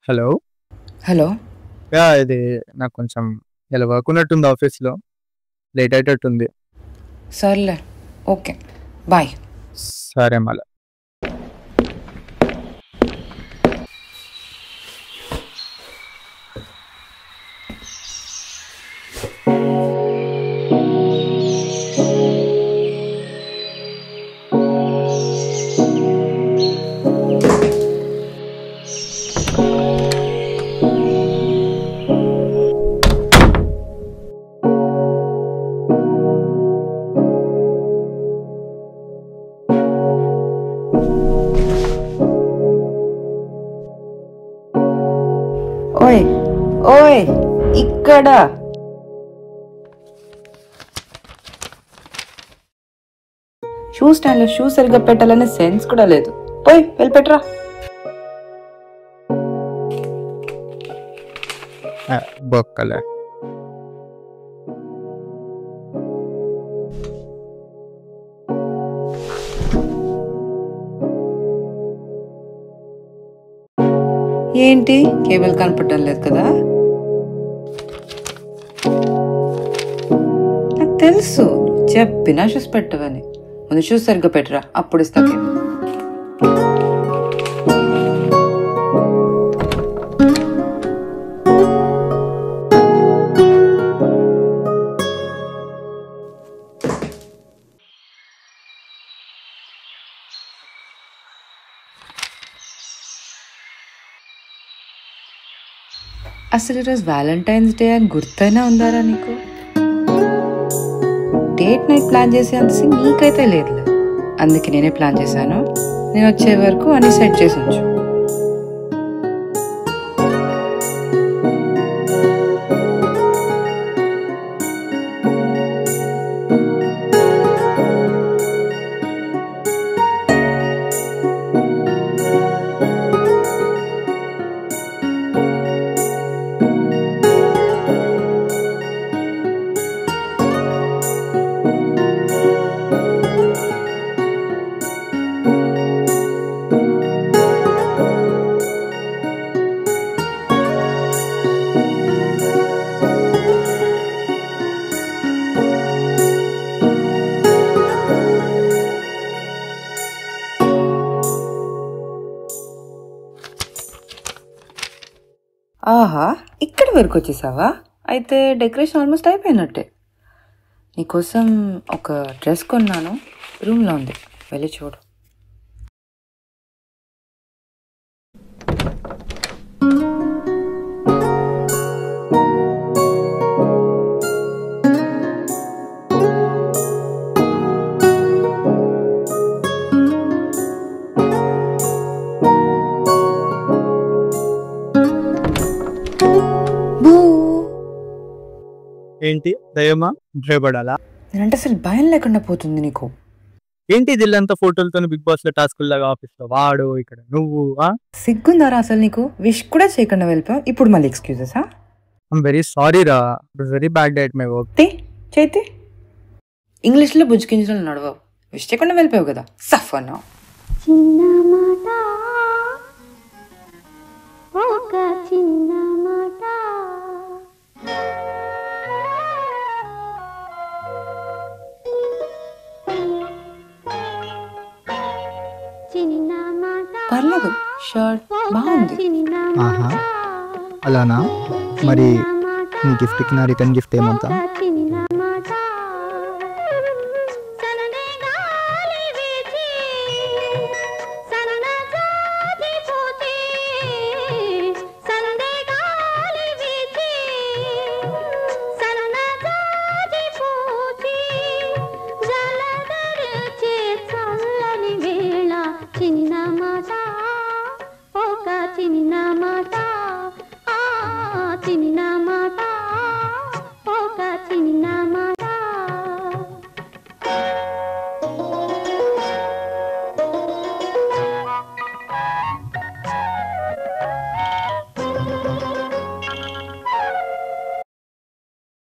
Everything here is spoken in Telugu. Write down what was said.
హలో. హలో. ఇది నాకు కొంచెం ఇలా వర్క్ ఉన్నట్టుంది ఆఫీస్‌లో. లేట్ అయ్యేటట్టుంది. సర్లే. ఓకే. బాయ్. సరే మళ్ళా. ఓయ్ ఓయ్ ఇక్కడ షూ స్టాండ్ లో షూ సరిగ్గా పెట్టాలనే సెన్స్ కూడా లేదు. పోయి వెళ్ళి పెట్టరా. బొక్కలే. ఏంటి కేబుల్ కనపడటం లేదు కదా? నాకు తెలుసు చెప్పినా షూస్ పెట్టవని. ముందు షూస్ సరిగ్గా పెట్టరా, అప్పుడు ఇస్తా కేబుల్. అసలు ఈరోజు వ్యాలంటైన్స్ డే అని గుర్తైనా ఉందారా నీకు? డేట్ నైట్ ప్లాన్ చేసేంత నీకైతే లేదులే. అందుకే నేనే ప్లాన్ చేశాను. నేను వచ్చే వరకు అన్ని సెట్ చేసి ఉంచు. ఆహా, ఇక్కడి వరకు వచ్చేసావా? అయితే డెకరేషన్ ఆల్మోస్ట్ అయిపోయినట్టే. నీకోసం ఒక డ్రెస్ కొన్నాను, రూమ్లో ఉంది, వెళ్ళి చూడు. ఏంటి దయ్యమా? భయపడాలా? నేనంటే అసలు భయం లేకుండా పోతుంది నీకు. ఏంటి దిల్లంతా ఫోటోలతో బిగ్ బాస్ లో టాస్క్ లాగా ఆఫీస్ లో వాడు, ఇక్కడ నువ్వు. సిగ్గుందారా అసలు నీకు? విష్ కూడా చేయకుండా వెళ్ళిపోయావు, ఇప్పుడు మళ్ళీ ఎక్స్క్యూజెసా? ఐమ్ వెరీ సారీ రా, very bad day at my work. చేతి ఇంగ్లీష్లో బుజ్జికించడం నడవవు. విష్ చేయకుండా వెళ్ళిపోయావు కదా, సఫర్ నా. పర్లేదు, షర్ట్ బాగుంది. అలానా? మరి నీ గిఫ్ట్కి నా రిటర్న్ గిఫ్ట్ ఏమంతా?